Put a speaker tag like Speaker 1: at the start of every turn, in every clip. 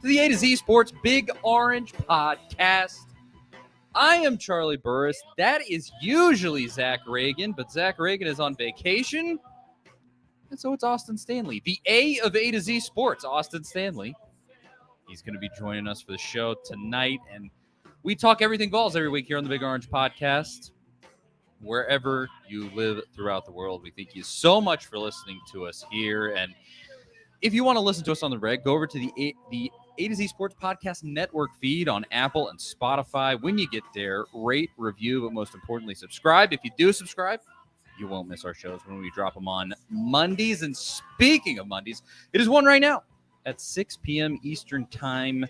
Speaker 1: to the A to Z Sports Big Orange Podcast. I am Charlie Burris. That is usually Zach Reagan, but Zach Reagan is on vacation. And so it's Austin Stanley, the A of A to Z Sports, Austin Stanley. He's going to be joining us for the show tonight. And we talk everything Vols every week here on the Big Orange Podcast. Wherever you live throughout the world, we thank you so much for listening to us here. And if you want to listen to us on the reg, go over to the A to Z Sports Podcast Network feed on Apple and Spotify. When you get there, rate, review, but most importantly, subscribe. If you do subscribe, you won't miss our shows when we drop them on Mondays. And speaking of Mondays, it is one right now at 6 p.m. Eastern Time.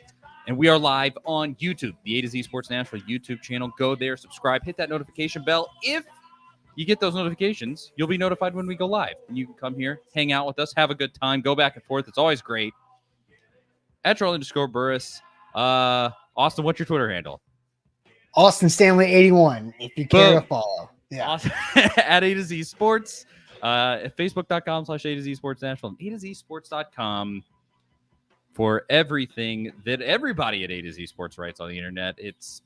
Speaker 1: And we are live on YouTube, the A to Z Sports National YouTube channel. Go there, subscribe, hit that notification bell. If you get those notifications, you'll be notified when we go live. And you can come here, hang out with us, have a good time, go back and forth. It's always great. At Charlie_Burris. Austin, what's your Twitter handle?
Speaker 2: Austin Stanley 81, if you care to follow.
Speaker 1: Yeah. Austin, at A to Z Sports. At Facebook.com/A to Z Sports National and A to Z Sports.com for everything that everybody at A to Z Sports writes on the internet. It's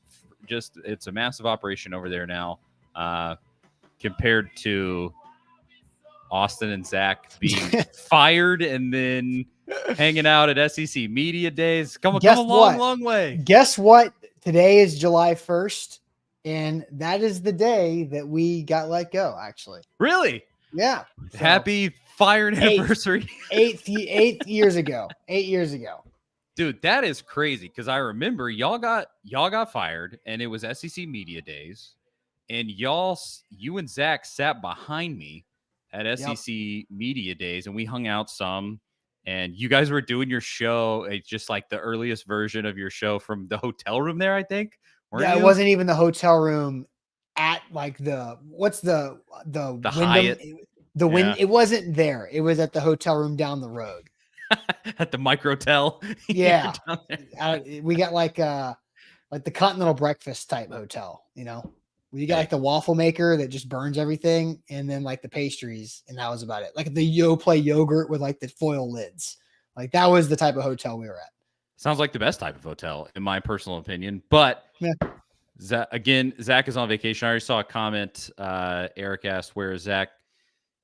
Speaker 1: a massive operation over there now. Compared to Austin and Zach being fired and then hanging out at SEC Media Days. Come a long way.
Speaker 2: Guess what? Today is July 1st, and that is the day that we got let go, actually.
Speaker 1: Really?
Speaker 2: Yeah.
Speaker 1: So, happy fire anniversary.
Speaker 2: 8 years ago. 8 years ago.
Speaker 1: Dude, that is crazy because I remember y'all got fired, and it was SEC Media Days. And you and Zach sat behind me at SEC Media Days, and we hung out some. And you guys were doing your show, just like the earliest version of your show from the hotel room there, I think.
Speaker 2: It wasn't even the hotel room at like the
Speaker 1: Hyatt.
Speaker 2: It wasn't there. It was at the hotel room down the road.
Speaker 1: At the Microtel.
Speaker 2: Yeah. We got like the continental breakfast type hotel, You got like the waffle maker that just burns everything, and then like the pastries, and that was about it. Like the Yoplait yogurt with like the foil lids. Like that was the type of hotel we were at.
Speaker 1: Sounds like the best type of hotel, in my personal opinion. But Zach is on vacation. I already saw a comment. Eric asked, where is Zach?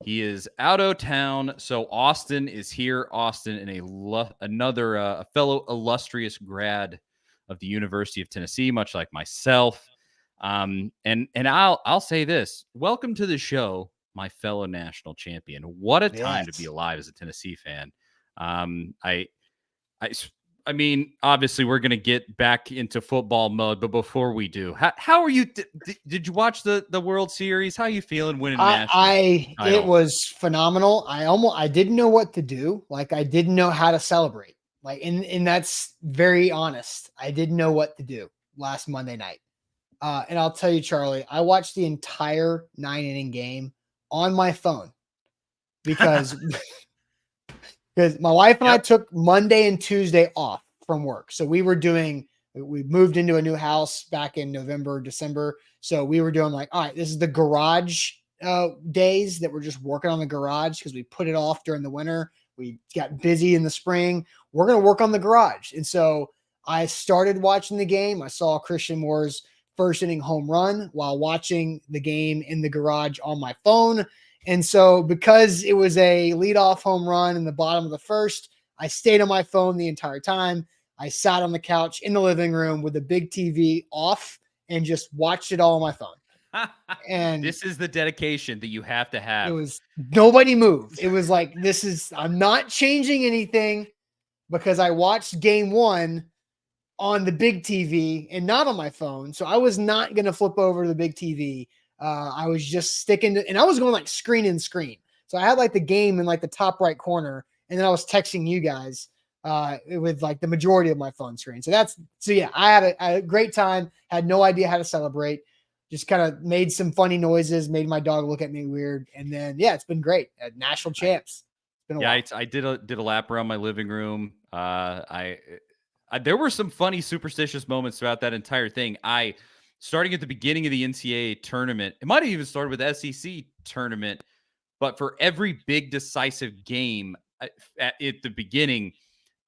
Speaker 1: He is out of town. So Austin is here. Austin, and another fellow illustrious grad of the University of Tennessee, much like myself. And I'll say this: welcome to the show, my fellow national champion. What a time to be alive as a Tennessee fan. I mean, obviously we're gonna get back into football mode, but before we do, how are you? Did you watch the World Series? How are you feeling winning national title?
Speaker 2: It was phenomenal. I didn't know what to do. Like I didn't know how to celebrate. Like and that's very honest. I didn't know what to do last Monday night. And I'll tell you, Charlie, I watched the entire 9-inning game on my phone because my wife and I took Monday and Tuesday off from work. So we moved into a new house back in November, December. So we were doing like, all right, this is the garage days that we're just working on the garage because we put it off during the winter. We got busy in the spring. We're going to work on the garage. And so I started watching the game. I saw Christian Moore's first inning home run while watching the game in the garage on my phone. And so because it was a leadoff home run in the bottom of the first, I stayed on my phone the entire time. I sat on the couch in the living room with the big TV off and just watched it all on my phone. And
Speaker 1: this is the dedication that you have to have.
Speaker 2: It was nobody moved. It was like, I'm not changing anything because I watched game one on the big TV and not on my phone. So I was not going to flip over to the big TV. I was just sticking to, and I was going like screen in screen. So I had like the game in like the top right corner. And then I was texting you guys with like the majority of my phone screen. So yeah, I had a great time. Had no idea how to celebrate. Just kind of made some funny noises, made my dog look at me weird. And then, yeah, it's been great. National champs. It's been a while.
Speaker 1: I did a lap around my living room. There were some funny superstitious moments throughout that entire thing. Starting at the beginning of the NCAA tournament, it might have even started with the SEC tournament, but for every big decisive game at the beginning,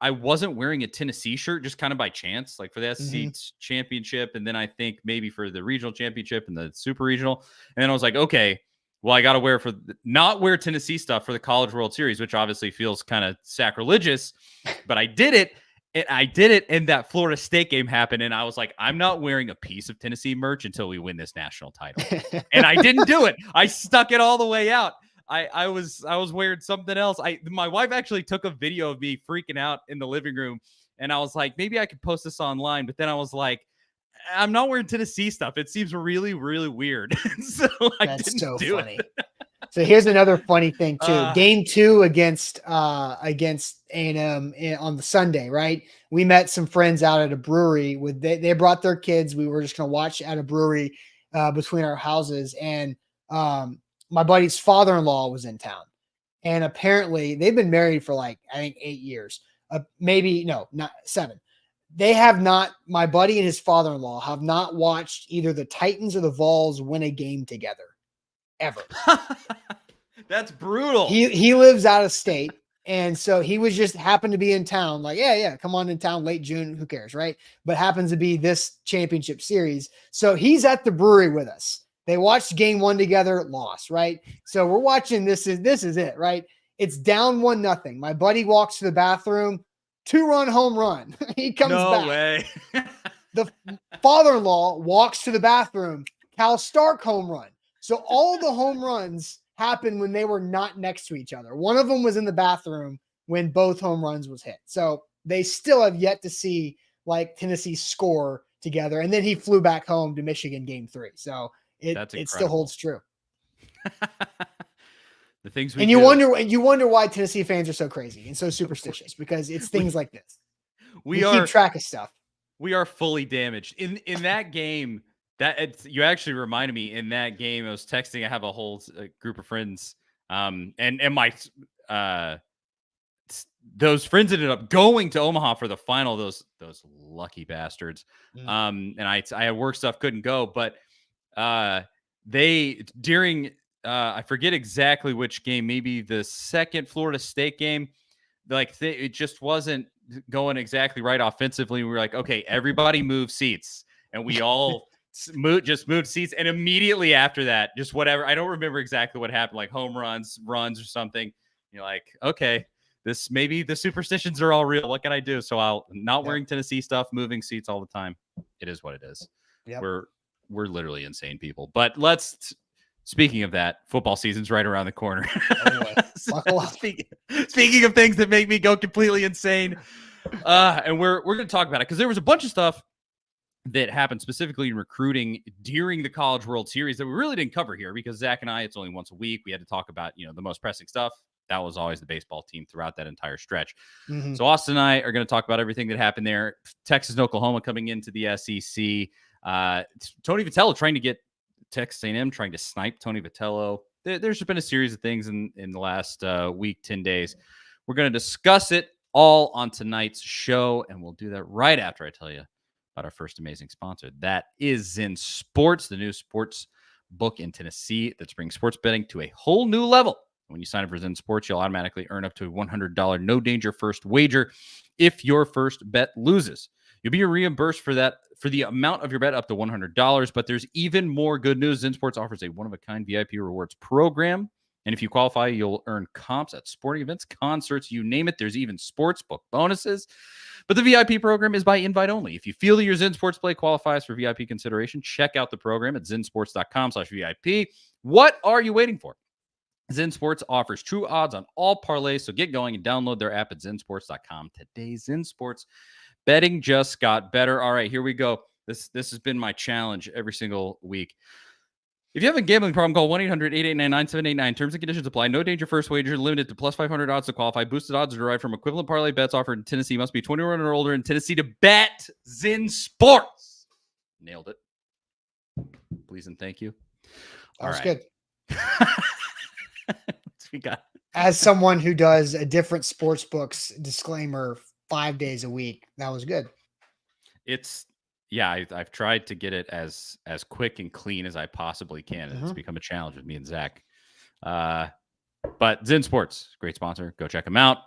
Speaker 1: I wasn't wearing a Tennessee shirt just kind of by chance, like for the SEC championship. And then I think maybe for the regional championship and the super regional. And then I was like, okay, well, I got to wear not wear Tennessee stuff for the College World Series, which obviously feels kind of sacrilegious, but I did it. And I did it, and that Florida State game happened, and I was like, I'm not wearing a piece of Tennessee merch until we win this national title. And I didn't do it. I stuck it all the way out. I was wearing something else. My wife actually took a video of me freaking out in the living room, and I was like, maybe I could post this online. But then I was like, I'm not wearing Tennessee stuff. It seems really, really weird. So I didn't do
Speaker 2: funny.
Speaker 1: it.
Speaker 2: So here's another funny thing too. Game 2 against A&M on the Sunday, right? We met some friends out at a brewery. They brought their kids. We were just gonna watch at a brewery between our houses, and my buddy's father-in-law was in town, and apparently they've been married for like I think 8 years, maybe no, not 7. They have not. My buddy and his father-in-law have not watched either the Titans or the Vols win a game together. Ever.
Speaker 1: That's brutal.
Speaker 2: He lives out of state, and so he was just happened to be in town. Like, yeah, come on in town, late June, who cares, right? But happens to be this championship series, so he's at the brewery with us. They watched game 1 together, lost, right? So we're watching. This is it, right? It's down 1-0. My buddy walks to the bathroom, 2-run home run. He comes back.
Speaker 1: No way.
Speaker 2: The father-in-law walks to the bathroom, Cal Stark home run. So all the home runs happened when they were not next to each other. One of them was in the bathroom when both home runs was hit. So they still have yet to see like Tennessee score together. And then he flew back home to Michigan game 3. So it still holds true.
Speaker 1: The things
Speaker 2: you wonder why Tennessee fans are so crazy and so superstitious, because it's things like this. We keep track of stuff.
Speaker 1: We are fully damaged in that game. You actually reminded me in that game. I was texting. I have a whole group of friends, and my those friends ended up going to Omaha for the final. Those lucky bastards. And I had work stuff, couldn't go, but they during I forget exactly which game, maybe the second Florida State game. Like it just wasn't going exactly right offensively. We were like, okay, everybody move seats, and we all. Just moved seats, and immediately after that, just whatever. I don't remember exactly what happened, like home runs or something. You're like, okay, maybe the superstitions are all real. What can I do? So I'll not wearing Tennessee stuff, moving seats all the time. It is what it is. Yep. We're literally insane people. But speaking of that, football season's right around the corner. Speaking of things that make me go completely insane, and we're going to talk about it because there was a bunch of stuff that happened specifically in recruiting during the College World Series that we really didn't cover here because Zach and I, it's only once a week. We had to talk about, the most pressing stuff. That was always the baseball team throughout that entire stretch. Mm-hmm. So Austin and I are going to talk about everything that happened there. Texas and Oklahoma coming into the SEC. Tony Vatello trying to get Texas A&M, trying to snipe Tony Vatello. There's been a series of things in the last week, 10 days. We're going to discuss it all on tonight's show, and we'll do that right after I tell you about our first amazing sponsor. That is Zen Sports, the new sports book in Tennessee that's bringing sports betting to a whole new level. When you sign up for Zen Sports, you'll automatically earn up to a $100 no-danger first wager if your first bet loses. You'll be reimbursed for the amount of your bet up to $100, but there's even more good news. Zen Sports offers a one-of-a-kind VIP rewards program, and if you qualify, you'll earn comps at sporting events, concerts, you name it. There's even sports book bonuses. But the VIP program is by invite only. If you feel that your Zen Sports play qualifies for VIP consideration, check out the program at zensports.com/VIP. What are you waiting for? Zen Sports offers true odds on all parlays, so get going and download their app at zensports.com today. Zen Sports betting just got better. All right, here we go. This has been my challenge every single week. If you have a gambling problem, call 1-800-889-9789. Terms and conditions apply. No danger first wager. Limited to plus 500 odds to qualify. Boosted odds are derived from equivalent parlay bets offered in Tennessee. Must be 21 or older in Tennessee to bet. Zen Sports. Nailed it. Please and thank you.
Speaker 2: That was good.
Speaker 1: We got.
Speaker 2: As someone who does a different sports books disclaimer 5 days a week, that was good.
Speaker 1: I've tried to get it as quick and clean as I possibly can. And It's become a challenge with me and Zach. But Zen Sports, great sponsor. Go check them out.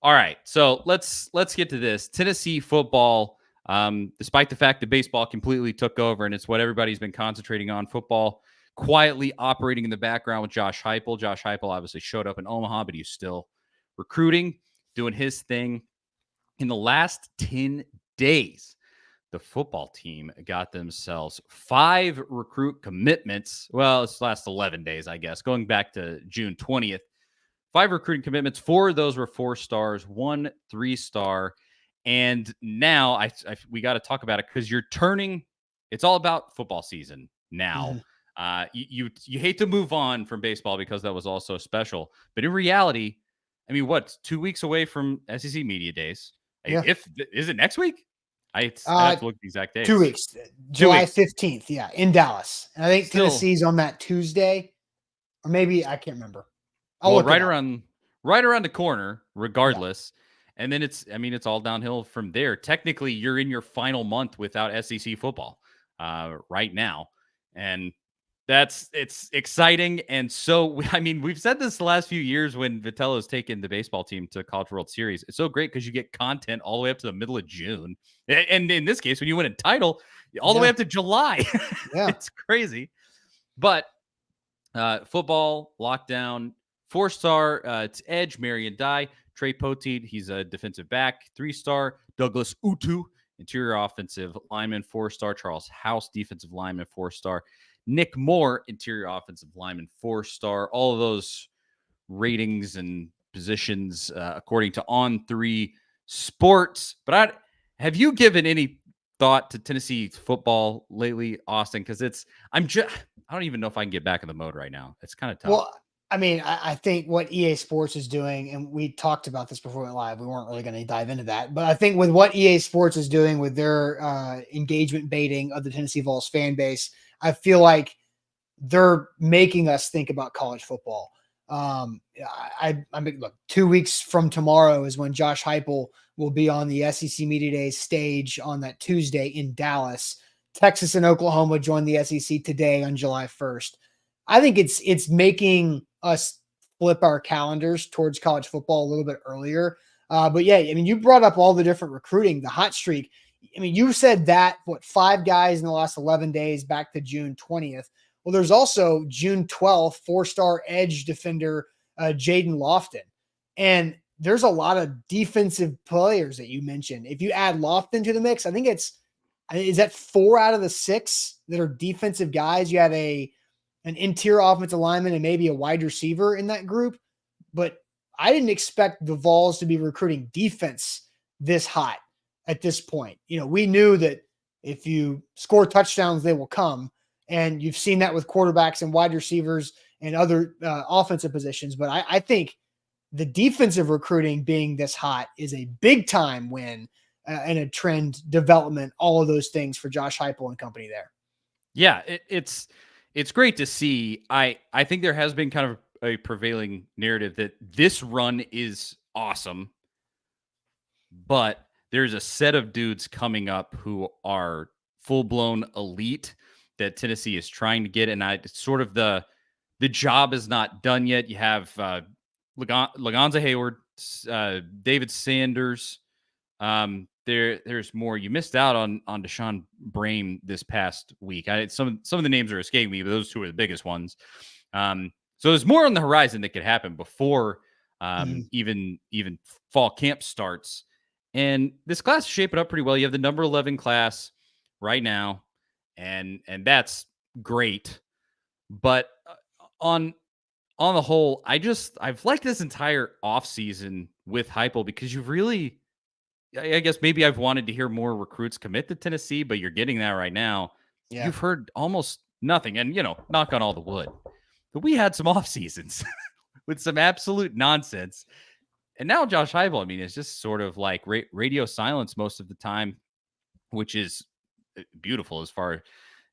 Speaker 1: All right, so let's get to this. Tennessee football, despite the fact that baseball completely took over and it's what everybody's been concentrating on, football quietly operating in the background with Josh Heupel. Josh Heupel obviously showed up in Omaha, but he's still recruiting, doing his thing. In the last 10 days, the football team got themselves 5 recruit commitments. Well, it's the last 11 days, I guess, going back to June 20th. 5 recruiting commitments. 4 of those were 4 stars, 1 3-star. And now we got to talk about it because you're turning. It's all about football season now. You hate to move on from baseball because that was all so special, but in reality, I mean, what 2 weeks away from SEC media days?
Speaker 2: Yeah.
Speaker 1: If is it next week? I have to look at the exact dates.
Speaker 2: 2 weeks, July 15th. Yeah, in Dallas. And I think Tennessee's on that Tuesday, or maybe I can't remember.
Speaker 1: Well, right around the corner, regardless. Yeah. And then it's all downhill from there. Technically, you're in your final month without SEC football right now. And it's exciting. And so, I mean, we've said this the last few years when Vatello has taken the baseball team to College World Series. It's so great because you get content all the way up to the middle of June. And in this case, when you win a title, all the way up to July. Yeah. It's crazy. But football, lockdown, 4-star, it's Edge, Marion Dye, Trey Poteet, he's a defensive back, 3-star, Douglas Utu, interior offensive lineman, 4-star, Charles House, defensive lineman, 4-star, Nick Moore, interior offensive lineman, 4-star. All of those ratings and positions according to On3 Sports. But have you given any thought to Tennessee football lately, Austin? Because I don't even know if I can get back in the mode right now. It's kind of tough.
Speaker 2: Well, I mean, I think what EA Sports is doing, and we talked about this before we went live, we weren't really going to dive into that, but I think with what EA Sports is doing with their engagement baiting of the Tennessee Vols fan base, I feel like they're making us think about college football. I mean, look, 2 weeks from tomorrow is when Josh Heupel will be on the SEC Media Days stage on that Tuesday in Dallas. Texas and Oklahoma join the SEC today on July 1st. I think it's making us flip our calendars towards college football a little bit earlier. But yeah, I mean, you brought up all the different recruiting, the hot streak. I mean, you said that, 5 guys in the last 11 days back to June 20th. Well, there's also June 12th, 4-star edge defender, Jaden Lofton. And there's a lot of defensive players that you mentioned. If you add Lofton to the mix, I think is that 4 out of the 6 that are defensive guys? You had an interior offensive lineman and maybe a wide receiver in that group. But I didn't expect the Vols to be recruiting defense this hot at this point. You know, we knew that if you score touchdowns, they will come. And you've seen that with quarterbacks and wide receivers and other offensive positions. But I think the defensive recruiting being this hot is a big time win and a trend development, all of those things for Josh Heupel and company there.
Speaker 1: Yeah, it's great to see. I think there has been kind of a prevailing narrative that this run is awesome, but there's a set of dudes coming up who are full-blown elite that Tennessee is trying to get, and sort of the job is not done yet. You have Lagonza Hayward, David Sanders. There's more. You missed out on Deshaun Brame this past week. Some of the names are escaping me, but those 2 are the biggest ones. So there's more on the horizon that could happen before even fall camp starts. And this class is shaping up pretty well. You have the number 11 class right now. And that's great, but on the whole, I've liked this entire offseason with Heupel because you've really, I guess maybe I've wanted to hear more recruits commit to Tennessee, but you're getting that right now. Yeah. You've heard almost nothing, and knock on all the wood, but we had some off seasons with some absolute nonsense, and now Josh Heupel, I mean, it's just sort of like radio silence most of the time, which is beautiful as far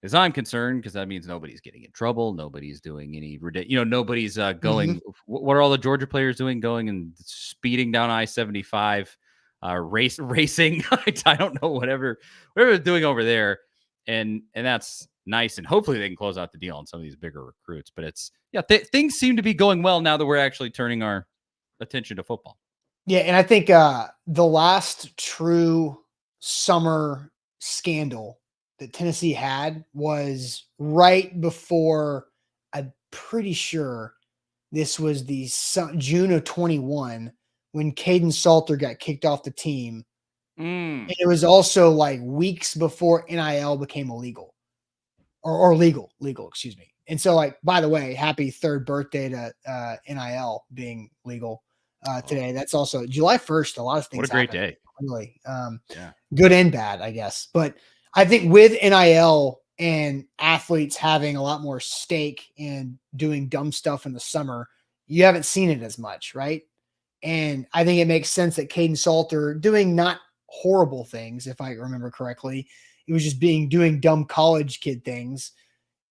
Speaker 1: as I'm concerned, because that means nobody's getting in trouble. Nobody's doing any, nobody's going. What are all the Georgia players doing? Going and speeding down I-75, racing. I don't know, whatever they're doing over there. And that's nice. And hopefully they can close out the deal on some of these bigger recruits. But things seem to be going well now that we're actually turning our attention to football.
Speaker 2: Yeah, and I think the last true summer scandal that Tennessee had was right before. I'm pretty sure this was the June of 21 when Caden Salter got kicked off the team.
Speaker 1: Mm.
Speaker 2: And it was also like weeks before NIL became illegal or legal, excuse me. And so, like, by the way, happy third birthday to NIL being legal
Speaker 1: Oh,
Speaker 2: today. That's also July 1st. A lot of
Speaker 1: what a
Speaker 2: things
Speaker 1: great
Speaker 2: happen,
Speaker 1: day.
Speaker 2: really,
Speaker 1: Yeah.
Speaker 2: good and bad, I guess. But I think with NIL and athletes having a lot more stake in doing dumb stuff in the summer, you haven't seen it as much, right? And I think it makes sense that Caden Salter doing not horrible things, if I remember correctly. He was just doing dumb college kid things,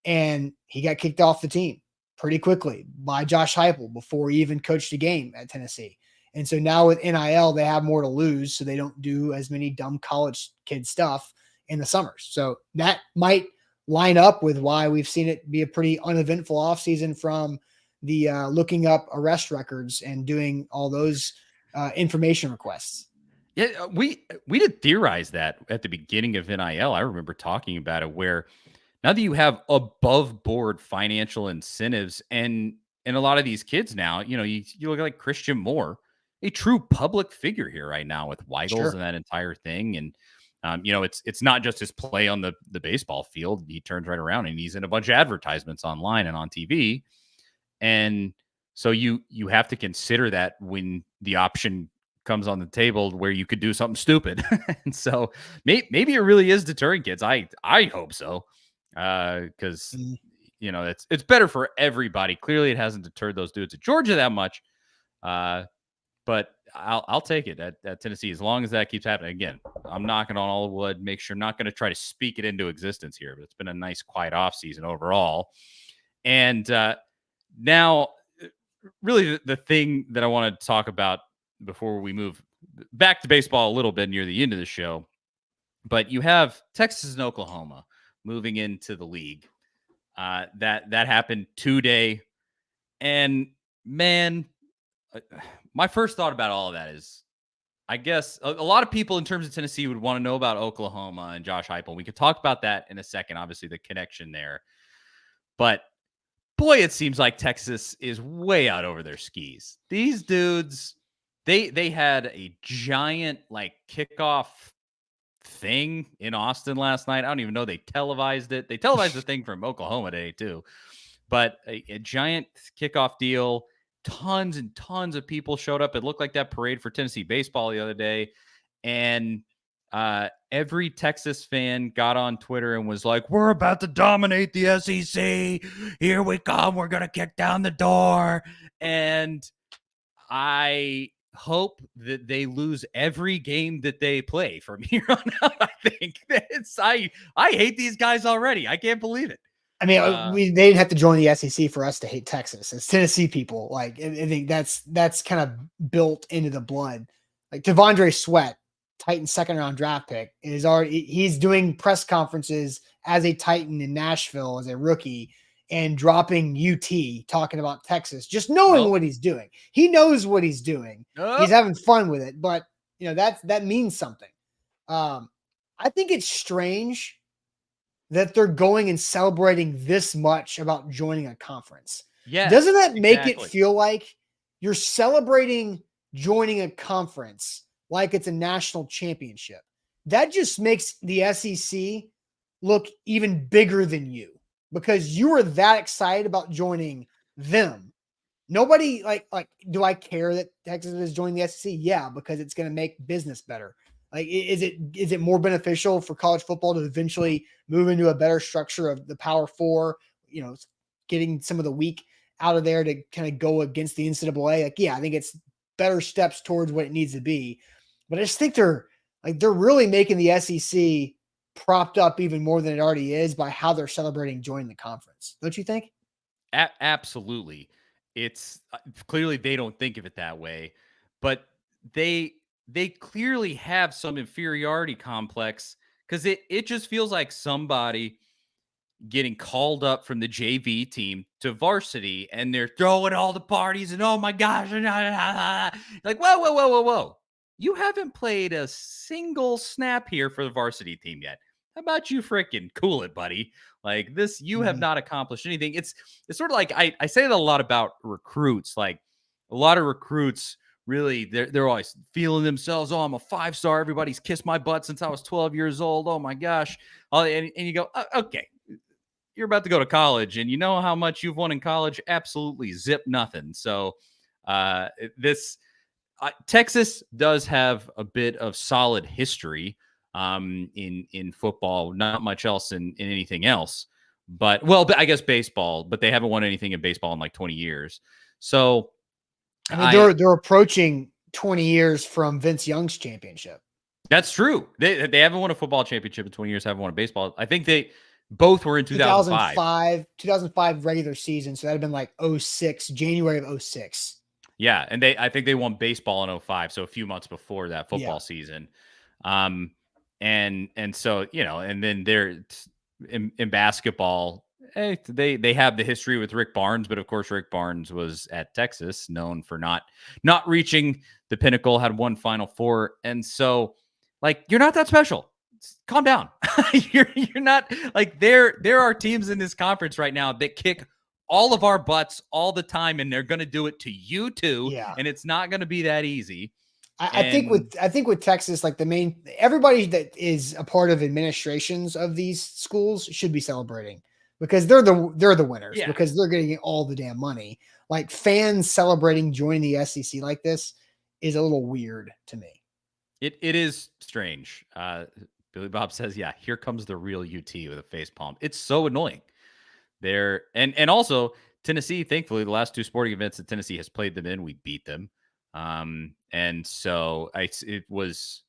Speaker 2: and he got kicked off the team pretty quickly by Josh Heupel before he even coached a game at Tennessee. And so now with NIL, they have more to lose, so they don't do as many dumb college kid stuff in the summers. So that might line up with why we've seen it be a pretty uneventful offseason from the looking up arrest records and doing all those information requests.
Speaker 1: Yeah, we did theorize that at the beginning of NIL. I remember talking about it where now that you have above board financial incentives and a lot of these kids now, you look like Christian Moore, a true public figure here right now with Weigels
Speaker 2: Sure.
Speaker 1: and that entire thing. And it's not just his play on the baseball field. He turns right around and he's in a bunch of advertisements online and on TV. And so you have to consider that when the option comes on the table where you could do something stupid. And so maybe it really is deterring kids. I hope so. Because
Speaker 2: Mhm.
Speaker 1: it's better for everybody. Clearly it hasn't deterred those dudes at Georgia that much. But I'll take it at Tennessee as long as that keeps happening. Again, I'm knocking on all the wood. Make sure I'm not going to try to speak it into existence here, but it's been a nice quiet off season overall. And now, really, the thing that I want to talk about before we move back to baseball a little bit near the end of the show, but you have Texas and Oklahoma moving into the league. That happened today, and man, uh, my first thought about all of that is, I guess a lot of people in terms of Tennessee would want to know about Oklahoma and Josh Heupel. We could talk about that in a second. Obviously, the connection there, but boy, it seems like Texas is way out over their skis. These dudes, they had a giant like kickoff thing in Austin last night. I don't even know they televised it. They televised the thing from Oklahoma today too, but a giant kickoff deal. Tons and tons of people showed up. It looked like that parade for Tennessee baseball the other day, and every Texas fan got on Twitter and was like, "We're about to dominate the SEC. Here we come. We're gonna kick down the door." And I hope that they lose every game that they play from here on out. I think I hate these guys already. I can't believe it.
Speaker 2: I mean,
Speaker 1: Uh,
Speaker 2: they didn't have to join the SEC for us to hate Texas. It's Tennessee people. Like, I think that's kind of built into the blood. Like Devondre Sweat, Titan second round draft pick, is already he's doing press conferences as a Titan in Nashville as a rookie and dropping UT talking about Texas, just knowing
Speaker 1: nope,
Speaker 2: what he's doing. He knows what he's doing. He's
Speaker 1: nope.
Speaker 2: having fun with it, but that means something. I think it's strange that they're going and celebrating this much about joining a conference. Doesn't
Speaker 1: Yes,
Speaker 2: that make it
Speaker 1: exactly.
Speaker 2: feel like you're celebrating joining a conference like it's a national championship? That just makes the SEC look even bigger than you because you were that excited about joining them. Nobody like do I care that Texas is joining the SEC? Yeah, because it's going to make business better. Like is it more beneficial for college football to eventually move into a better structure of the Power Four, getting some of the weak out of there to kind of go against the NCAA? Like, yeah, I think it's better steps towards what it needs to be. But I just think they're really making the SEC propped up even more than it already is by how they're celebrating joining the conference. Don't you think?
Speaker 1: Absolutely. It's clearly they don't think of it that way, but they they clearly have some inferiority complex because it just feels like somebody getting called up from the JV team to varsity, and they're throwing all the parties and oh my gosh, like whoa, you haven't played a single snap here for the varsity team yet. How about you freaking cool it, buddy? Like this, you have not accomplished anything. It's sort of like I say that a lot about recruits. Like a lot of recruits really they're always feeling themselves. Oh, I'm a 5-star. Everybody's kissed my butt since I was 12 years old. Oh my gosh. And you go, okay, you're about to go to college, and you know how much you've won in college? Absolutely zip nothing. So Texas does have a bit of solid history in football. Not much else in anything else, but I guess baseball. But they haven't won anything in baseball in like 20 years. So
Speaker 2: I mean, they're approaching 20 years from Vince Young's championship.
Speaker 1: That's true. They haven't won a football championship in 20 years. Haven't won a baseball. I think they both were in 2005.
Speaker 2: 2005 regular season. So that'd have been like 06, January of 06.
Speaker 1: Yeah, and I think they won baseball in 05, so a few months before that football season. And so, and then they're in basketball, they have the history with Rick Barnes, but of course Rick Barnes was at Texas, known for not reaching the pinnacle, had one Final Four, and so like you're not that special. Calm down. you're not like there are teams in this conference right now that kick all of our butts all the time, and they're going to do it to you too.
Speaker 2: Yeah.
Speaker 1: And it's not going to be that easy.
Speaker 2: I think with Texas, like everybody that is a part of administrations of these schools should be celebrating because they're the winners because they're getting all the damn money. Like fans celebrating joining the SEC like this is a little weird to me.
Speaker 1: It is strange. Billy Bob says, yeah, here comes the real UT with a face palm. It's so annoying. There and also Tennessee, thankfully, the last two sporting events that Tennessee has played them in, we beat them. And so it was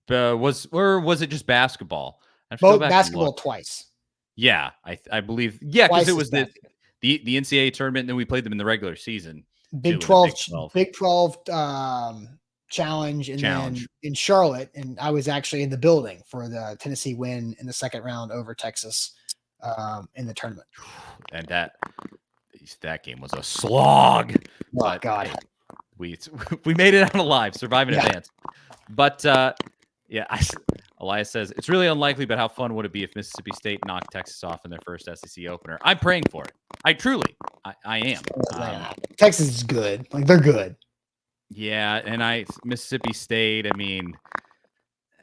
Speaker 1: it just basketball?
Speaker 2: Both basketball twice.
Speaker 1: Yeah, I believe. Yeah, because it was the NCAA tournament, and then we played them in the regular season.
Speaker 2: Big 12 challenge, and then in Charlotte, and I was actually in the building for the Tennessee win in the second round over Texas in the tournament.
Speaker 1: And that game was a slog.
Speaker 2: Oh God,
Speaker 1: we made it out alive, survive in advance. But Elias says it's really unlikely, but how fun would it be if Mississippi State knocked Texas off in their first SEC opener? I'm praying for it. I truly, I am.
Speaker 2: Texas is good. Like they're good.
Speaker 1: Yeah, and Mississippi State. I mean,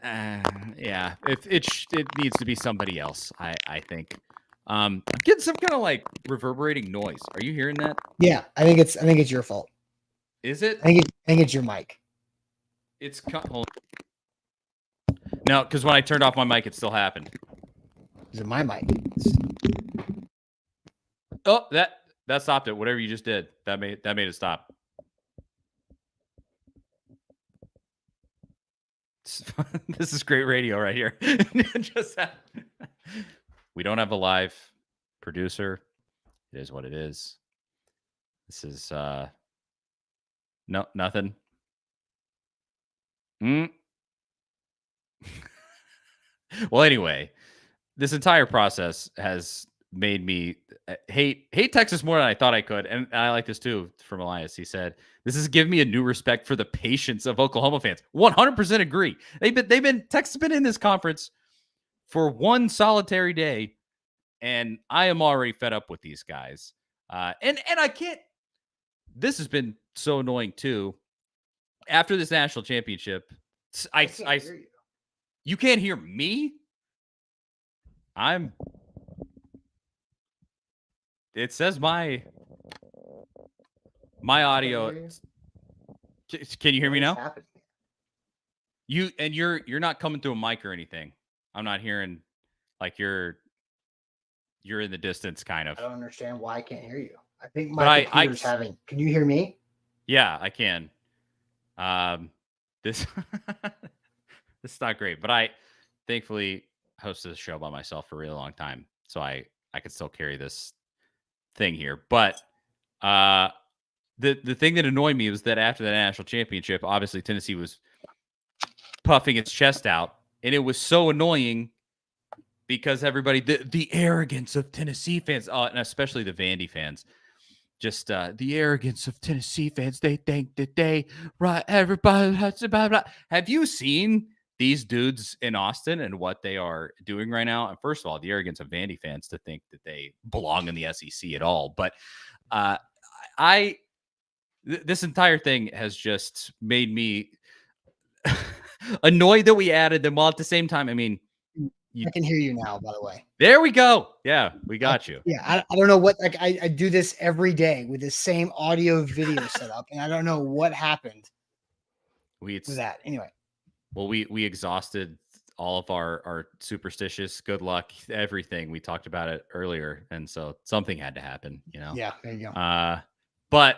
Speaker 1: it needs to be somebody else. I think. I'm getting some kind of like reverberating noise. Are you hearing that?
Speaker 2: Yeah, I think it's your fault.
Speaker 1: Is it?
Speaker 2: I think it's your mic.
Speaker 1: It's no, because when I turned off my mic, it still happened.
Speaker 2: Is it my mic?
Speaker 1: Oh, that stopped it. Whatever you just did, that made it stop. This is great radio right here. We don't have a live producer. It is what it is. This is nothing. Well, anyway, this entire process has made me hate Texas more than I thought I could. And I like this too from Elias. He said, this has given me a new respect for the patience of Oklahoma fans. 100% agree. Texas has been in this conference for one solitary day, and I am already fed up with these guys. And I can't, this has been so annoying too. After this national championship, you can't hear me? It says my audio. Can you hear me now? You're not coming through a mic or anything. I'm not hearing like you're in the distance kind of.
Speaker 2: I don't understand why I can't hear you. I think my computer's having. Can you hear me?
Speaker 1: Yeah, I can. This this is not great, but I thankfully hosted the show by myself for a really long time, so I could still carry this thing here. But the thing that annoyed me was that after the national championship, obviously Tennessee was puffing its chest out, and it was so annoying because everybody, the arrogance of Tennessee fans, and especially the Vandy fans, just the arrogance of Tennessee fans. They think that they right everybody. Blah, blah. Have you seen these dudes in Austin and what they are doing right now? And first of all, the arrogance of Vandy fans to think that they belong in the SEC at all. But I this entire thing has just made me annoyed that we added them, while at the same time, I mean,
Speaker 2: I can hear you now, by the way.
Speaker 1: there we go. Yeah, we got you.
Speaker 2: Yeah, I don't know what, like, I do this every day with the same audio video setup, and I don't know what happened with that. Anyway,
Speaker 1: well, we exhausted all of our superstitious good luck, everything. We talked about it earlier, and so something had to happen, you know.
Speaker 2: yeah, there you go.
Speaker 1: But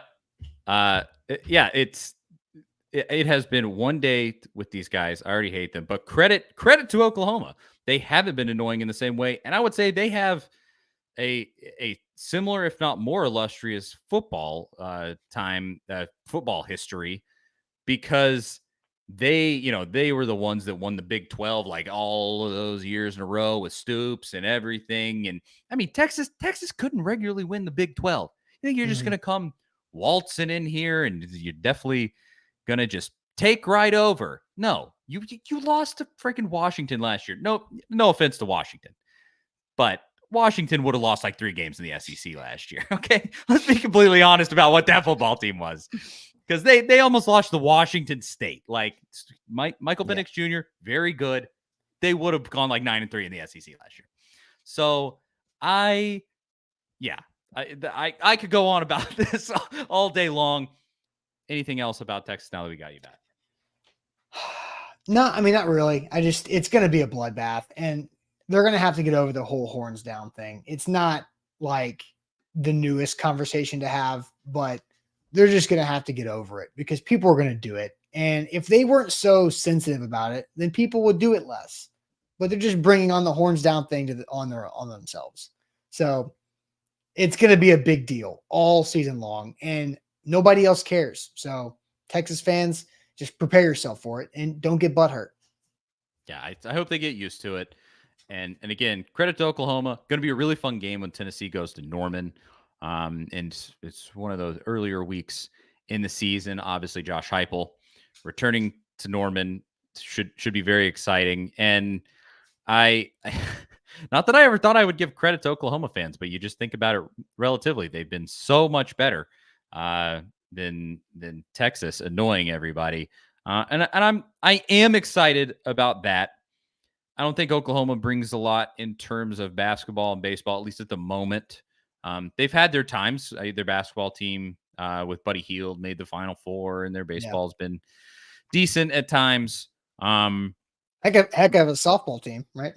Speaker 1: yeah, it has been one day with these guys. I already hate them, but credit to Oklahoma. They haven't been annoying in the same way, and I would say they have a similar, if not more illustrious football football history, because they were the ones that won the Big 12 like all of those years in a row with Stoops and everything. And I mean, Texas couldn't regularly win the Big 12. You think you're just going to come waltzing in here and you're definitely going to just take right over? No, you lost to freaking Washington last year. No offense to Washington, but Washington would have lost like 3 games in the SEC last year. Okay, let's be completely honest about what that football team was, because they almost lost to Washington State. Like Michael Penix Jr., very good. They would have gone like 9-3 in the SEC last year. So I could go on about this all day long. Anything else about Texas now that we got you back?
Speaker 2: No, I mean, not really. It's going to be a bloodbath, and they're going to have to get over the whole horns down thing. It's not like the newest conversation to have, but they're just going to have to get over it because people are going to do it. And if they weren't so sensitive about it, then people would do it less. But they're just bringing on the horns down thing on themselves. So it's going to be a big deal all season long, and nobody else cares. So Texas fans, just prepare yourself for it and don't get butthurt.
Speaker 1: Yeah, I hope they get used to it. And again, credit to Oklahoma. Going to be a really fun game when Tennessee goes to Norman. And it's one of those earlier weeks in the season. Obviously, Josh Heupel returning to Norman should be very exciting. And I not that I ever thought I would give credit to Oklahoma fans, but you just think about it relatively. They've been so much better than Texas, annoying everybody. And I am excited about that. I don't think Oklahoma brings a lot in terms of basketball and baseball, at least at the moment. They've had their times. Their basketball team with Buddy Hield made the Final Four, and their baseball's been decent at times.
Speaker 2: Heck of a softball team, right?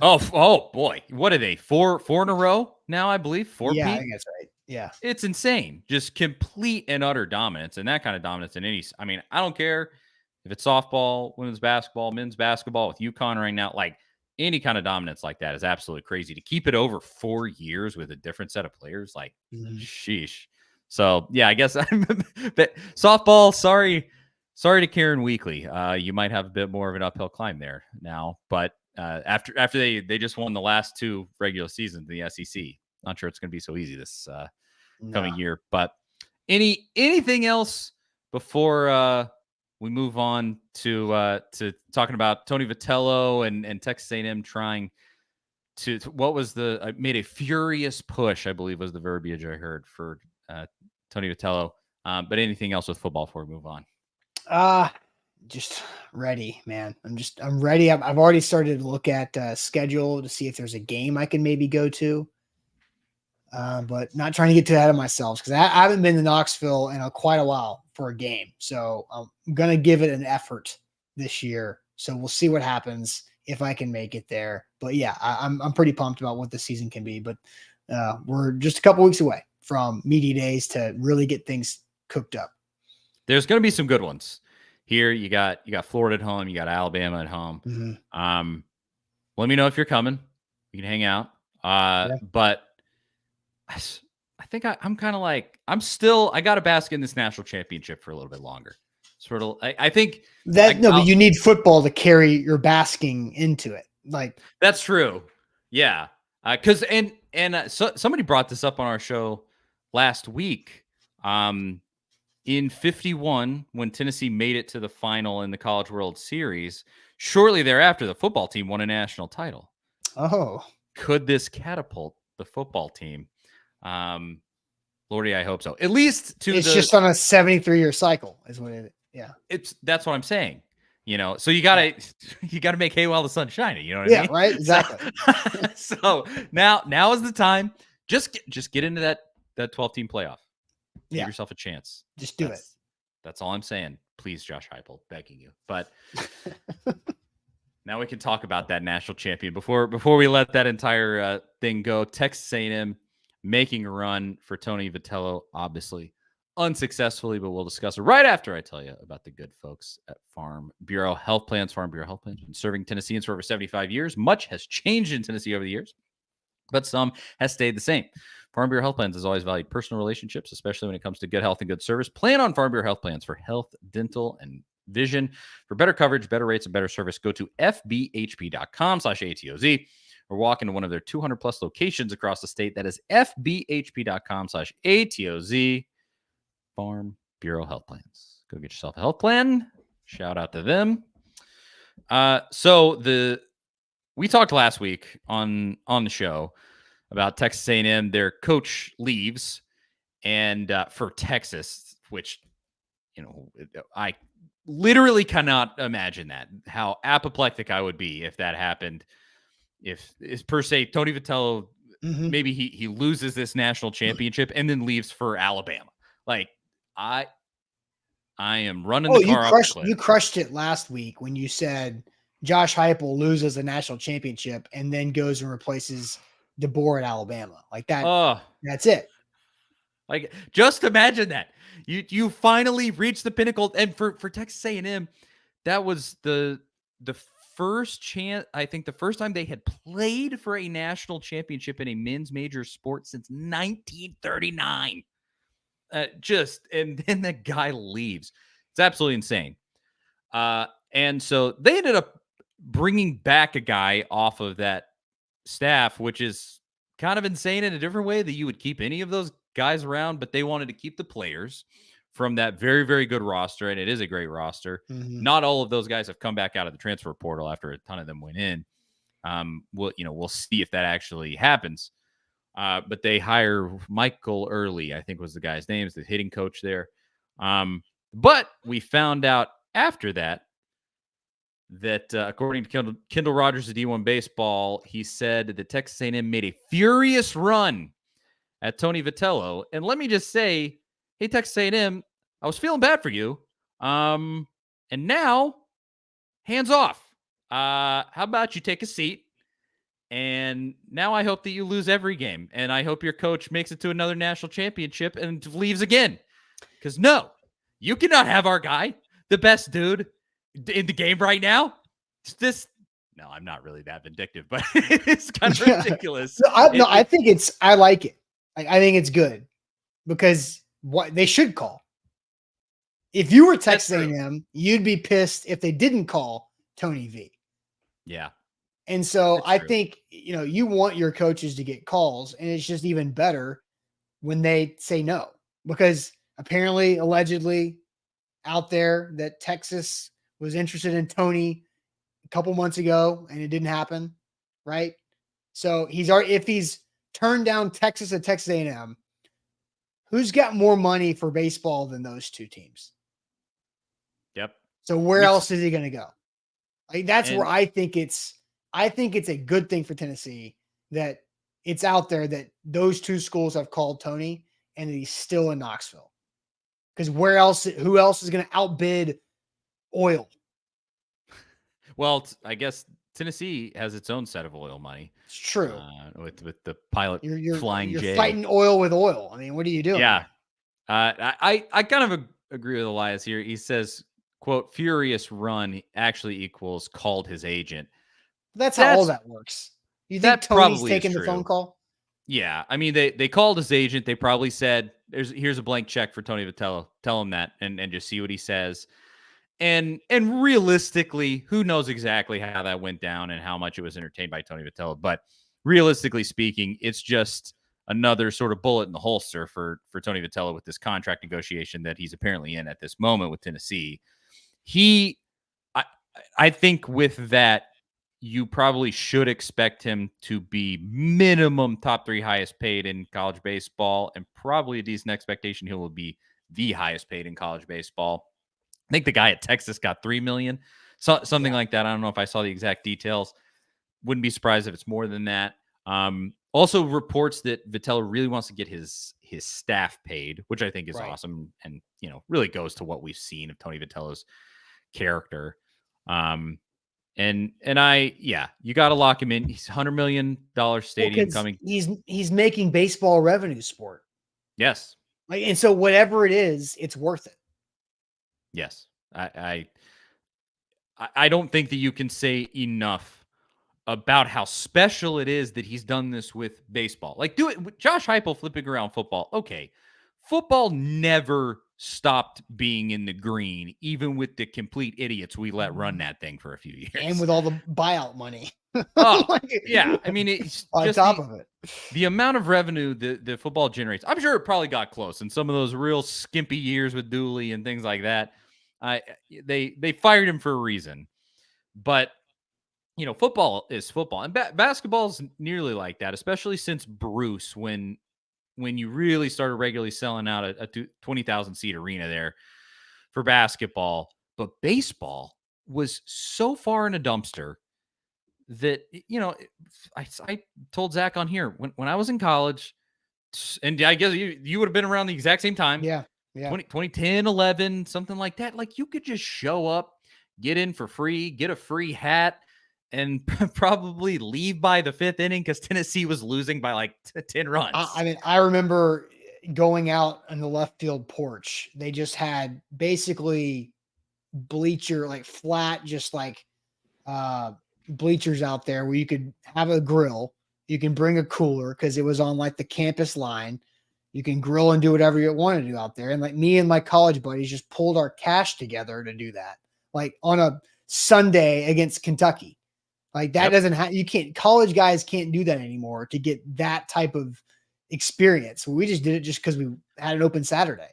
Speaker 1: oh boy, what are they? Four in a row now, I believe.
Speaker 2: Yeah, I think that's right. Yeah,
Speaker 1: it's insane. Just complete and utter dominance, and that kind of dominance in any. I mean, I don't care if it's softball, women's basketball, men's basketball with UConn right now. Like any kind of dominance like that is absolutely crazy. To keep it over 4 years with a different set of players, like sheesh. So yeah, I guess but softball. Sorry to Karen Weekly. You might have a bit more of an uphill climb there now, but after they just won the last 2 regular seasons in the SEC. Not sure it's going to be so easy this coming year. But anything else before we move on to talking about Tony Vatello and Texas A&M trying to what was made a furious push, I believe was the verbiage I heard for Tony Vatello. But anything else with football before we move on?
Speaker 2: Just ready, man. I'm ready. I've already started to look at schedule to see if there's a game I can maybe go to. But not trying to get too ahead of myself because I haven't been to Knoxville in quite a while for a game. So I'm going to give it an effort this year. So we'll see what happens if I can make it there. But yeah, I'm pretty pumped about what the season can be. But we're just a couple weeks away from media days to really get things cooked up.
Speaker 1: There's going to be some good ones. Here you got Florida at home, you got Alabama at home.
Speaker 2: Mm-hmm.
Speaker 1: Let me know if you're coming. We can hang out. But I think I'm kind of like I got to bask in this national championship for a little bit longer. Sort of, I think
Speaker 2: but you need football to carry your basking into it. Like
Speaker 1: that's true. Yeah, because somebody brought this up on our show last week. In 51, when Tennessee made it to the final in the College World Series, shortly thereafter, the football team won a national title.
Speaker 2: Oh,
Speaker 1: Could this catapult the football team? Lordy, I hope so. At least to
Speaker 2: it's just on a 73-year cycle, is what it. Yeah,
Speaker 1: that's what I'm saying. So you gotta make hay while the sun's shining. You know what I
Speaker 2: yeah,
Speaker 1: mean?
Speaker 2: right, exactly.
Speaker 1: So now is the time. Just get into that 12-team playoff. Give
Speaker 2: Yeah,
Speaker 1: yourself a chance.
Speaker 2: just do it.
Speaker 1: That's all I'm saying. Please, Josh Heupel, begging you. But now we can talk about that national champion. Before we let that entire thing go, Texas A&M making a run for Tony Vatello, obviously unsuccessfully, but we'll discuss it right after I tell you about the good folks at Farm Bureau Health Plans. Farm Bureau Health Plans been serving Tennesseans for over 75 years. Much has changed in Tennessee over the years, but some has stayed the same. Farm Bureau Health Plans has always valued personal relationships, especially when it comes to good health and good service. Plan on Farm Bureau Health Plans for health, dental, and vision. For better coverage, better rates, and better service, go to fbhp.com/ATOZ or walk into one of their 200 plus locations across the state. That is fbhp.com/ATOZ. Farm Bureau Health Plans. Go get yourself a health plan. Shout out to them. We talked last week on the show about Texas A&M. Their coach leaves, and for Texas, which I literally cannot imagine that, how apoplectic I would be if that happened. If is per se Tony Vatello, maybe he loses this national championship and then leaves for Alabama. Like I am running the car off the cliff.
Speaker 2: You crushed it last week when you said Josh Heupel loses a national championship and then goes and replaces DeBoer at Alabama. Like that. That's it.
Speaker 1: Like, just imagine that. You finally reached the pinnacle. And for Texas A&M, that was the first chance, I think the first time they had played for a national championship in a men's major sport since 1939. And then the guy leaves. It's absolutely insane. And so they ended up bringing back a guy off of that staff, which is kind of insane in a different way, that you would keep any of those guys around, but they wanted to keep the players from that very, very good roster. And it is a great roster. Not all of those guys have come back out of the transfer portal after a ton of them went in. We'll see if that actually happens. But they hire Michael Early, I think was the guy's name, is the hitting coach there. But we found out after that according to Kendall Rogers of D1 Baseball, he said that Texas A&M made a furious run at Tony Vatello. And let me just say, hey, Texas A&M, I was feeling bad for you. And now, hands off. How about you take a seat? And now I hope that you lose every game. And I hope your coach makes it to another national championship and leaves again. Because no, you cannot have our guy, the best dude in the game right now. No, I'm not really that vindictive, but it's kind of ridiculous.
Speaker 2: I think I like it. I think it's good because what they should call. If you were Texas A&M, you'd be pissed if they didn't call Tony V.
Speaker 1: Yeah.
Speaker 2: And so I think, you want your coaches to get calls, and it's just even better when they say no, because apparently, allegedly out there that Texas was interested in Tony a couple months ago and it didn't happen. Right. So if he's turned down Texas and Texas A&M, who's got more money for baseball than those two teams?
Speaker 1: Yep.
Speaker 2: So where else is he going to go? Where I think it's a good thing for Tennessee that it's out there that those two schools have called Tony and he's still in Knoxville. Because who else is going to outbid oil?
Speaker 1: Well, I guess Tennessee has its own set of oil money.
Speaker 2: It's true.
Speaker 1: With the pilot flying
Speaker 2: you're
Speaker 1: J.
Speaker 2: fighting oil with oil. I mean, what are you doing?
Speaker 1: Yeah. I kind of agree with Elias here. He says, quote, furious run actually equals called his agent.
Speaker 2: That's how all that works. You think Tony's taking the phone call?
Speaker 1: Yeah. I mean, they called his agent. They probably said, here's a blank check for Tony Vatello. Tell him that and just see what he says. And realistically, who knows exactly how that went down and how much it was entertained by Tony Vatello. But realistically speaking, it's just another sort of bullet in the holster for Tony Vatello with this contract negotiation that he's apparently in at this moment with Tennessee. I, I think with that, you probably should expect him to be minimum top 3 highest paid in college baseball, and probably a decent expectation he will be the highest paid in college baseball. I think the guy at Texas got $3 million, something like that. I don't know if I saw the exact details. Wouldn't be surprised if it's more than that. Also reports that Vitello really wants to get his staff paid, which I think is awesome, and really goes to what we've seen of Tony Vitello's character. And you got to lock him in. He's $100 million stadium coming.
Speaker 2: He's making baseball revenue sport.
Speaker 1: Yes.
Speaker 2: And so whatever it is, it's worth it.
Speaker 1: Yes. I don't think that you can say enough about how special it is that he's done this with baseball. Like, do it with Josh Heupel flipping around football. Okay. Football never stopped being in the green, even with the complete idiots we let run that thing for a few years.
Speaker 2: And with all the buyout money.
Speaker 1: Yeah. I mean, it's
Speaker 2: on
Speaker 1: just
Speaker 2: top of it.
Speaker 1: The amount of revenue the football generates. I'm sure it probably got close in some of those real skimpy years with Dooley and things like that. They fired him for a reason. But football is football, and basketball is nearly like that, especially since Bruce, when you really started regularly selling out a 20,000 seat arena there for basketball. But baseball was so far in a dumpster that, I told Zach on here when I was in college, and I guess you would have been around the exact same time.
Speaker 2: Yeah.
Speaker 1: 2010, 11, something like that. Like, you could just show up, get in for free, get a free hat, and probably leave by the 5th inning because Tennessee was losing by like 10 runs.
Speaker 2: I mean, I remember going out on the left field porch. They just had basically bleacher, like flat, just like bleachers out there where you could have a grill. You can bring a cooler because it was on like the campus line. You can grill and do whatever you want to do out there. And like me and my college buddies just pulled our cash together to do that. Like on a Sunday against Kentucky. Like that doesn't have, you can't, college guys can't do that anymore to get that type of experience. We just did it just because we had an open Saturday.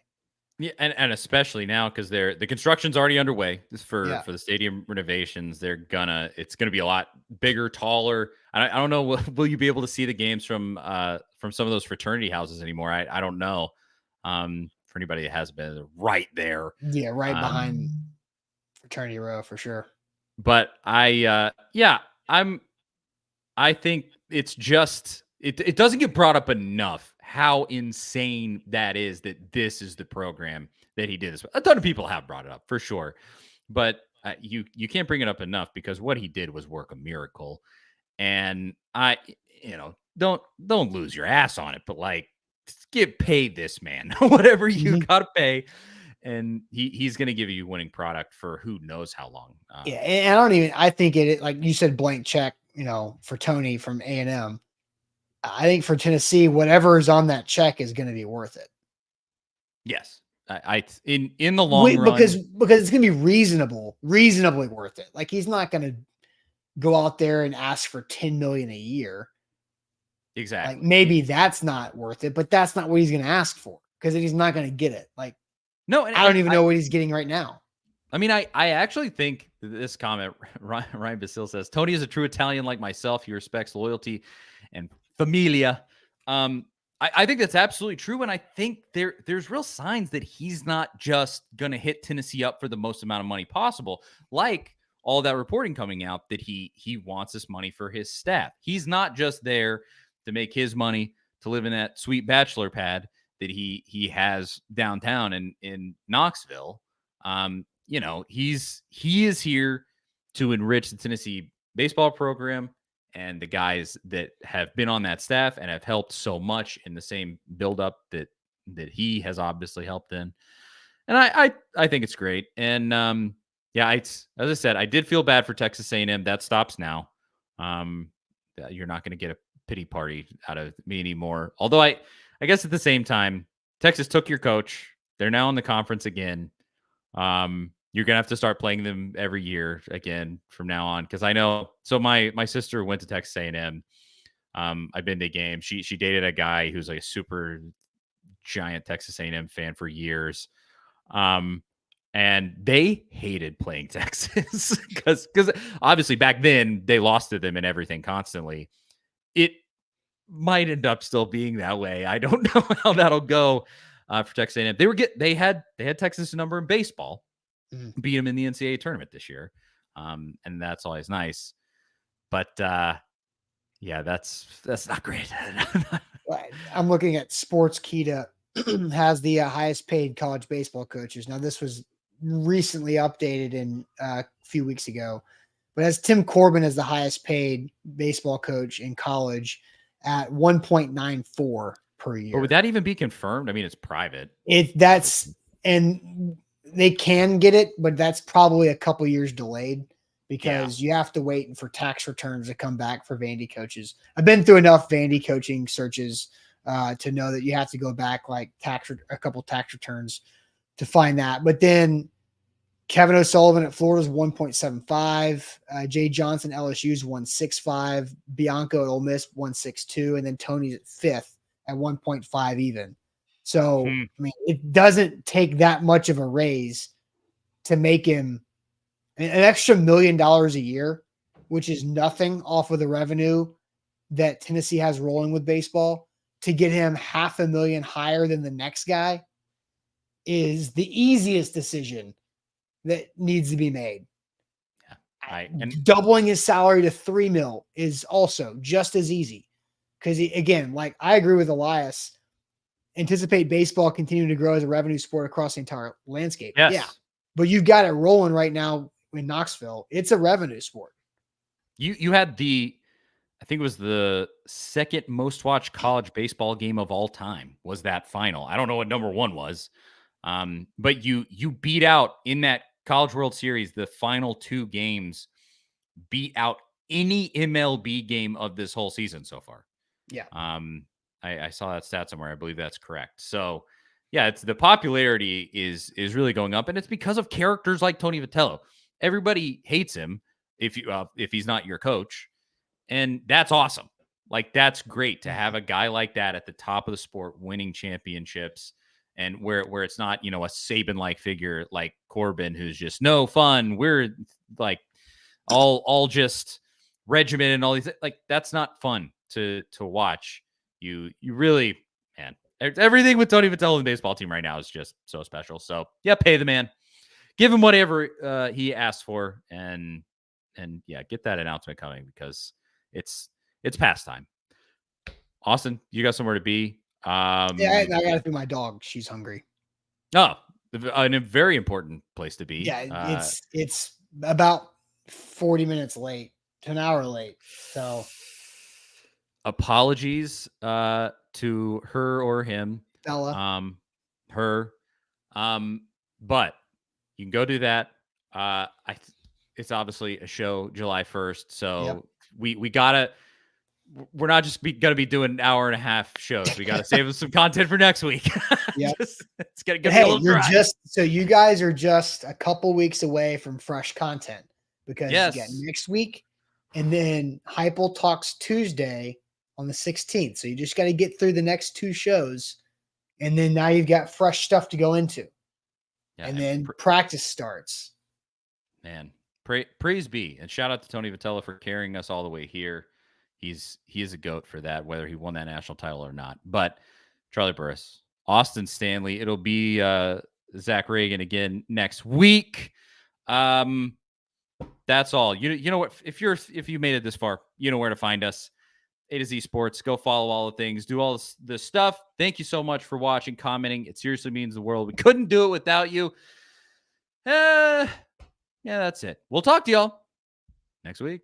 Speaker 1: Yeah. And especially now, because the construction's already underway for the stadium renovations. It's going to be a lot bigger, taller. I don't know. Will you be able to see the games from some of those fraternity houses anymore? I don't know. For anybody that has been right there.
Speaker 2: Yeah. Right behind fraternity row for sure.
Speaker 1: But I think it's just, it doesn't get brought up enough how insane that is, that this is the program that he did this. A ton of people have brought it up for sure, but you can't bring it up enough because what he did was work a miracle. And don't lose your ass on it, but like, get paid this man, whatever you got to pay. And he's going to give you winning product for who knows how long.
Speaker 2: Yeah, and I think it, like you said, blank check, for Tony from A&M. I think for Tennessee, whatever is on that check is going to be worth it.
Speaker 1: Yes, in the long run,
Speaker 2: because it's going to be reasonably worth it. Like, he's not going to go out there and ask for $10 million a year.
Speaker 1: Exactly.
Speaker 2: Like, maybe that's not worth it, but that's not what he's going to ask for because he's not going to get it. Like,
Speaker 1: no,
Speaker 2: I don't even know what he's getting right now.
Speaker 1: I mean, I actually think this comment, Ryan Basile says, Tony is a true Italian like myself. He respects loyalty and familia. I think that's absolutely true. And I think there's real signs that he's not just going to hit Tennessee up for the most amount of money possible. Like all that reporting coming out that he wants this money for his staff. He's not just there to make his money, to live in that sweet bachelor pad that he has downtown in Knoxville. He is here to enrich the Tennessee baseball program and the guys that have been on that staff and have helped so much in the same buildup that he has obviously helped in. And I think it's great. And as I said, I did feel bad for Texas A&M. That stops now. You're not going to get a pity party out of me anymore. Although I guess at the same time, Texas took your coach. They're now in the conference again. You're going to have to start playing them every year again from now on. Cause I know, so my sister went to Texas A&M.
Speaker 3: I've been to games. She dated a guy who's like a super giant Texas A&M fan for years. And they hated playing Texas because obviously back then they lost to them and everything constantly. It might end up still being that way. I don't know how that'll go for Texas A&M. They had Texas number in baseball, beat them in the NCAA tournament this year, and that's always nice. But yeah, that's not great.
Speaker 2: I'm looking at Sportskeeda has the highest paid college baseball coaches. Now this was recently updated in a few weeks ago, but has Tim Corbin as the highest paid baseball coach in college at 1.94 per year.
Speaker 3: But would that even be confirmed? I mean, it's private.
Speaker 2: And they can get it, but that's probably a couple years delayed because you have to wait for tax returns to come back for Vandy coaches. I've been through enough Vandy coaching searches to know that you have to go back like a couple tax returns to find that. But then Kevin O'Sullivan at Florida's 1.75, Jay Johnson LSU's 1.65, Bianco at Ole Miss 1.62, and then Tony's at fifth at 1.5 even. So I mean, it doesn't take that much of a raise to make him an extra $1 million a year, which is nothing off of the revenue that Tennessee has rolling with baseball. To get him $500,000 higher than the next guy is the easiest decision that needs to be made.
Speaker 3: And
Speaker 2: doubling his salary to $3 million is also just as easy. Because again, like I agree with Elias, anticipate baseball continuing to grow as a revenue sport across the entire landscape.
Speaker 3: Yes.
Speaker 2: Yeah. But you've got it rolling right now in Knoxville. It's a revenue sport.
Speaker 3: You had I think it was the second most watched college baseball game of all time was that final. I don't know what number one was. But you beat out in that College World Series, the final two games beat out any MLB game of this whole season so far.
Speaker 2: Yeah.
Speaker 3: I saw that stat somewhere. I believe that's correct. So yeah, it's the popularity is really going up, and it's because of characters like Tony Vatello. Everybody hates him if he's not your coach. And that's awesome. Like, that's great to have a guy like that at the top of the sport winning championships, and where it's not, a Saban-like figure like Corbin, who's just no fun. We're like all just regimented and all these, like, that's not fun to watch. You really, man, everything with Tony Vatello and the baseball team right now is just so special. So yeah, pay the man, give him whatever he asked for, and yeah, get that announcement coming because it's past time. Austin, you got somewhere to be?
Speaker 2: Yeah, I got to feed my dog. She's hungry.
Speaker 3: Oh, a very important place to be.
Speaker 2: Yeah, it's about 40 minutes late to an hour late. So
Speaker 3: apologies to her or him.
Speaker 2: Bella.
Speaker 3: Her. But you can go do that. It's obviously a show July 1st. So we gotta, we're not just gonna be doing an hour and a half shows. We gotta save some content for next week.
Speaker 2: Yeah.
Speaker 3: It's gonna be a little dry.
Speaker 2: So you guys are just a couple weeks away from fresh content because you got next week and then Heupel Talks Tuesday on the 16th. So you just got to get through the next two shows. And then now you've got fresh stuff to go into. Yeah, and then practice starts.
Speaker 3: Man, praise be. And shout out to Tony Vatello for carrying us all the way here. He is a GOAT for that, whether he won that national title or not. But Charlie Burris, Austin Stanley, it'll be Zach Reagan again next week. That's all. You know what? If you made it this far, you know where to find us. A to Z Sports. Go follow all the things. Do all this stuff. Thank you so much for watching, commenting. It seriously means the world. We couldn't do it without you. Yeah, that's it. We'll talk to y'all next week.